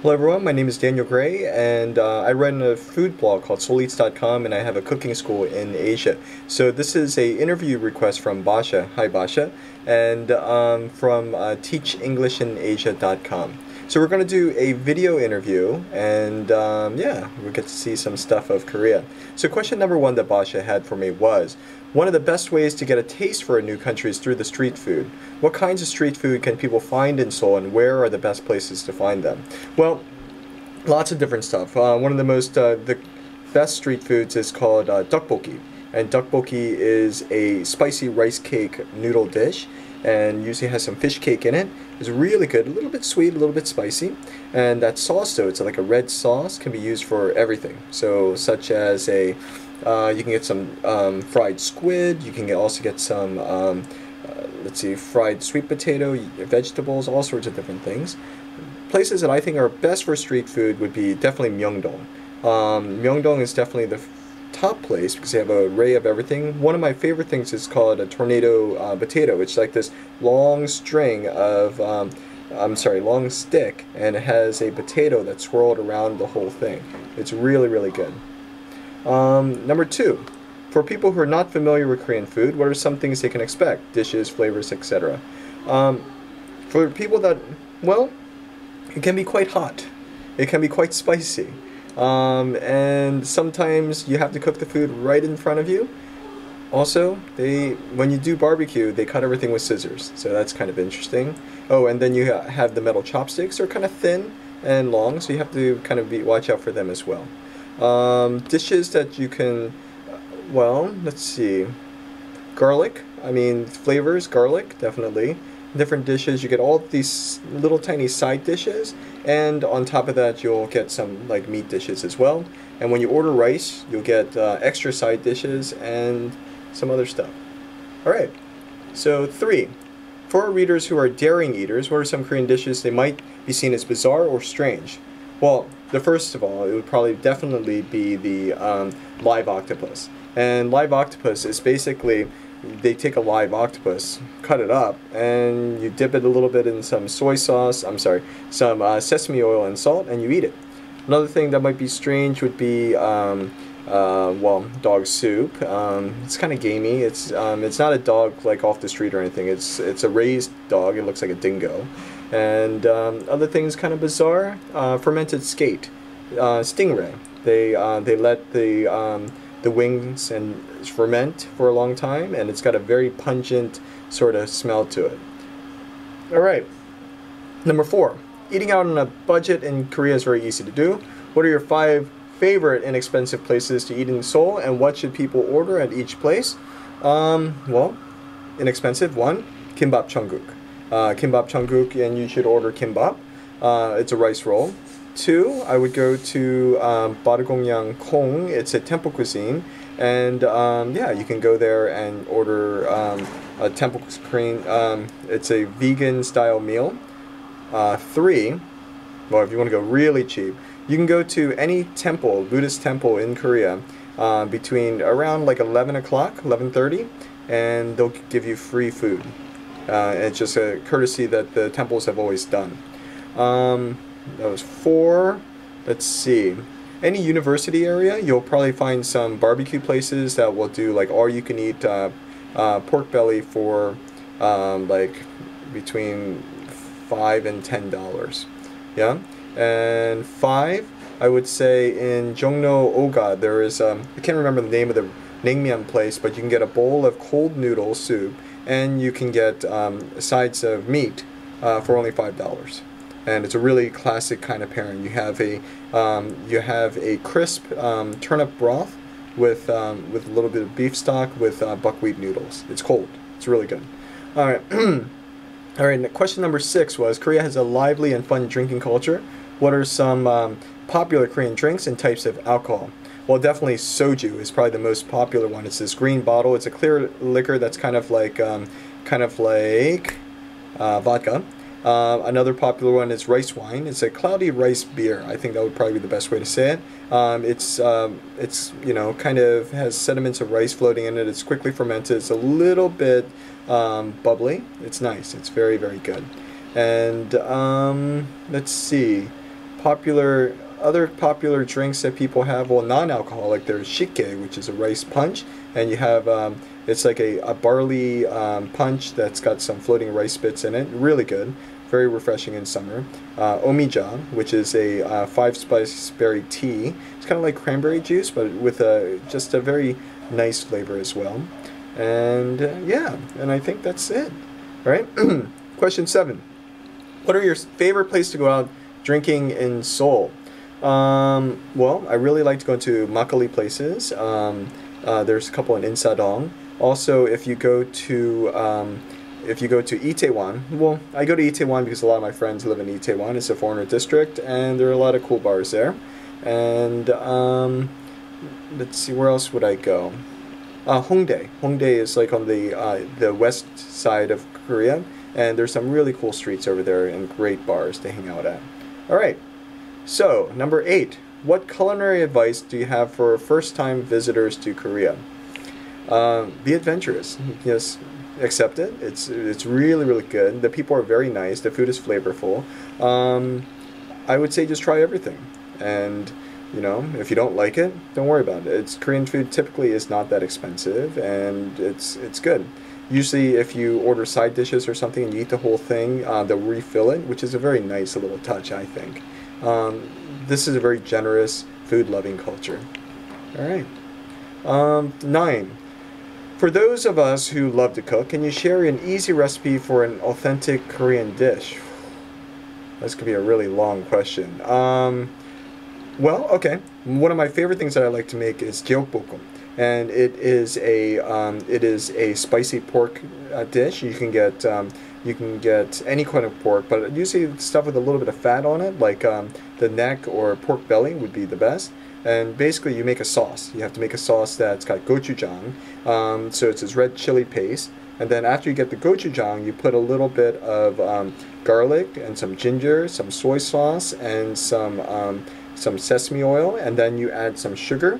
Hello everyone, my name is Daniel Gray and I run a food blog called souleats.com and I have a cooking school in Asia. So this is a interview request from Basha, hi Basha, and from teachenglishinAsia.com. So we're going to do a video interview and yeah, we'll get to see some stuff of Korea. So question number one that Basha had for me was, one of the best ways to get a taste for a new country is through the street food. What kinds of street food can people find in Seoul and where are the best places to find them? Well, lots of different stuff. One of the best street foods is called tteokbokki. And tteokbokki is a spicy rice cake noodle dish and usually has some fish cake in it. It's really good, a little bit sweet, a little bit spicy. And that sauce though, it's like a red sauce, can be used for everything. So such as a you can get some fried squid. You can also get some, let's see, fried sweet potato, vegetables, all sorts of different things. Places that I think are best for street food would be definitely Myeongdong. Myeongdong is definitely the top place because they have an array of everything. One of my favorite things is called a tornado potato. It's like this long string of, long stick, and it has a potato that's swirled around the whole thing. It's really, really good. Number two, for people who are not familiar with Korean food, what are some things they can expect? Dishes, flavors, etc. For people that, well, it can be quite hot. It can be quite spicy. And sometimes you have to cook the food right in front of you. Also, when you do barbecue, they cut everything with scissors, so that's kind of interesting. Oh, and then you have the metal chopsticks. They're kind of thin and long, so you have to kind of watch out for them as well. Dishes that you can, well, let's see, garlic, flavors, garlic, definitely. Different dishes, you get all these little tiny side dishes, and on top of that you'll get some like meat dishes as well. And when you order rice, you'll get extra side dishes and some other stuff. Alright, so three, for our readers who are daring eaters, what are some Korean dishes they might be seen as bizarre or strange? Well, the first of all, it would probably definitely be the live octopus. And live octopus is basically, they take a live octopus, cut it up, and you dip it a little bit in some soy sauce, some sesame oil and salt, and you eat it. Another thing that might be strange would be, well, dog soup. It's kind of gamey. It's not a dog like off the street or anything. It's a raised dog. It looks like a dingo. And other things kind of bizarre. Fermented skate, stingray. They let the wings and ferment for a long time, and it's got a very pungent sort of smell to it. All right, number four, eating out on a budget in Korea is very easy to do. What are your 5 favorite inexpensive places to eat in Seoul, and what should people order at each place? Well, inexpensive, 1, kimbap Cheongguk. Kimbap Cheongguk, and you should order kimbap. It's a rice roll. 2, I would go to Badagongyang Kong. It's a temple cuisine, and yeah, you can go there and order a temple cuisine. It's a vegan style meal. 3, well, if you want to go really cheap, you can go to any temple, Buddhist temple in Korea, between around like 11 o'clock, 11:30, and they'll give you free food. It's just a courtesy that the temples have always done. That was 4. Let's see. Any university area, you'll probably find some barbecue places that will do like all-you-can-eat pork belly for like between $5 and $10. Yeah. And 5, I would say in Jongno Oga there is I can't remember the name of the naengmyeon place, but you can get a bowl of cold noodle soup, and you can get sides of meat for only $5. And it's a really classic kind of pairing. You have a crisp turnip broth with a little bit of beef stock with buckwheat noodles. It's cold. It's really good. All right. All right. Question number 6 was, Korea has a lively and fun drinking culture. What are some popular Korean drinks and types of alcohol? Well, definitely soju is probably the most popular one. It's this green bottle. It's a clear liquor that's kind of like vodka. Another popular one is rice wine. It's a cloudy rice beer. I think that would probably be the best way to say it. It's kind of has sediments of rice floating in it. It's quickly fermented. It's a little bit bubbly. It's nice. It's very, very good. And let's see. popular other popular drinks that people have, well, non-alcoholic, there's shike, which is a rice punch, and you have it's like a barley punch that's got some floating rice bits in it. Really good, very refreshing in summer. Omija, which is a five-spice berry tea. It's kind of like cranberry juice, but with just a very nice flavor as well. And yeah, and I think that's it. All right. Question 7. What are your favorite place to go out drinking in Seoul? Well, I really like to go to makgeolli places. There's a couple in Insadong. Also, if you go to Itaewon, well, I go to Itaewon because a lot of my friends live in Itaewon. It's a foreigner district, and there are a lot of cool bars there. And let's see, where else would I go? Hongdae. Hongdae is like on the west side of Korea, and there's some really cool streets over there and great bars to hang out at. All right. So, number 8. What culinary advice do you have for first-time visitors to Korea? Be adventurous. Yes, accept it. It's really, really good. The people are very nice. The food is flavorful. I would say just try everything. And, you know, if you don't like it, don't worry about it. Korean food typically is not that expensive, and it's good. Usually, if you order side dishes or something and you eat the whole thing, they'll refill it, which is a very nice little touch, I think. This is a very generous, food-loving culture. All right. 9. For those of us who love to cook, can you share an easy recipe for an authentic Korean dish? This could be a really long question. Well, okay. One of my favorite things that I like to make is jeokbokkeum, and it is a spicy pork dish. You can get any kind of pork, but usually stuff with a little bit of fat on it, like the neck or pork belly would be the best. And basically, you make a sauce. You have to make a sauce that's got gochujang, so it's this red chili paste. And then after you get the gochujang, you put a little bit of garlic and some ginger, some soy sauce, and some sesame oil, and then you add some sugar.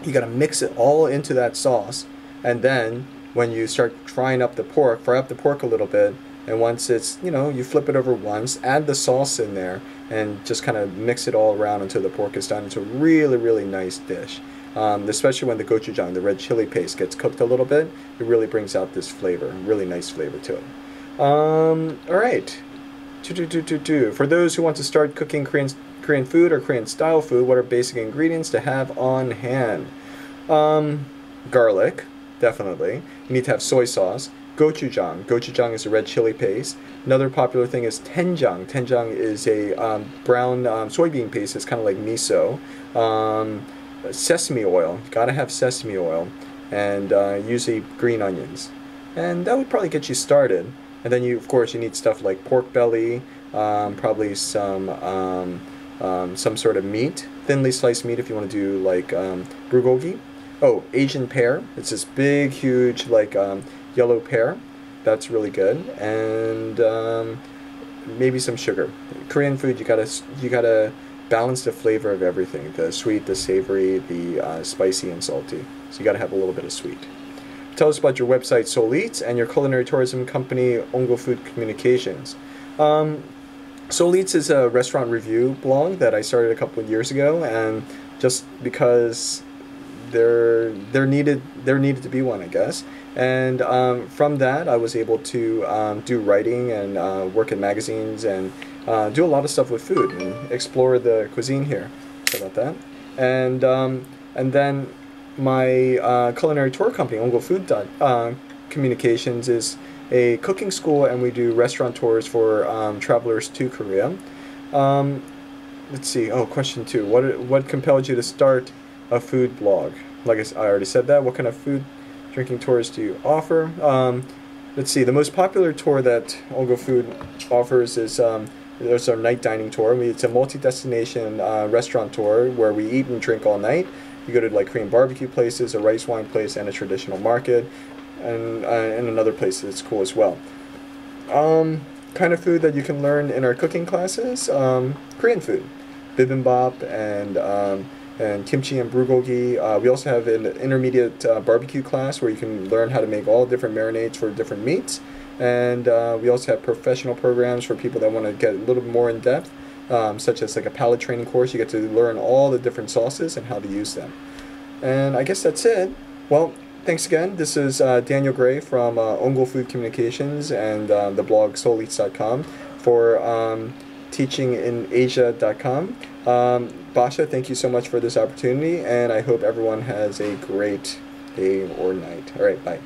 You got to mix it all into that sauce, and then when you start frying up the pork, fry up the pork a little bit, and once it's, you flip it over once, add the sauce in there, and just kind of mix it all around until the pork is done. It's a really, really nice dish. Especially when the gochujang, the red chili paste, gets cooked a little bit, it really brings out this flavor, really nice flavor to it. All right. For those who want to start cooking Korean food or Korean style food, what are basic ingredients to have on hand? Garlic, definitely. You need to have soy sauce. Gochujang. Gochujang is a red chili paste. Another popular thing is doenjang. Doenjang is a brown soybean paste. It's kind of like miso. Sesame oil. Gotta have sesame oil. And usually green onions. And that would probably get you started. And then of course, you need stuff like pork belly, probably some sort of meat, thinly sliced meat if you want to do like bulgogi. Oh, Asian pear. It's this big, huge, like yellow pear. That's really good. And maybe some sugar. Korean food, you gotta balance the flavor of everything: the sweet, the savory, the spicy, and salty. So you gotta have a little bit of sweet. Tell us about your website, Seoul Eats, and your culinary tourism company, Ongo Food Communications. Seoul Eats is a restaurant review blog that I started a couple of years ago, and just because there needed to be one, I guess. And from that, I was able to do writing and work in magazines and do a lot of stuff with food and explore the cuisine here. Sorry about that. And then my culinary tour company, Ongo Food Communications, is a cooking school, and we do restaurant tours for travelers to Korea. Let's see. Oh, question 2. What compelled you to start a food blog? Like I already said that. What kind of food drinking tours do you offer? Let's see. The most popular tour that Ongo Food offers is there's our night dining tour. It's a multi-destination restaurant tour where we eat and drink all night. You go to like Korean barbecue places, a rice wine place, and a traditional market, and another place that's cool as well. Kind of food that you can learn in our cooking classes: Korean food, bibimbap and kimchi and bulgogi. We also have an intermediate barbecue class where you can learn how to make all different marinades for different meats. And we also have professional programs for people that want to get a little more in depth. such as like a palate training course. You get to learn all the different sauces and how to use them. And I guess that's it. Well, thanks again. This is Daniel Gray from Ongol Food Communications and the blog souleats.com for teachinginasia.com. Basha, thank you so much for this opportunity, and I hope everyone has a great day or night. All right, bye.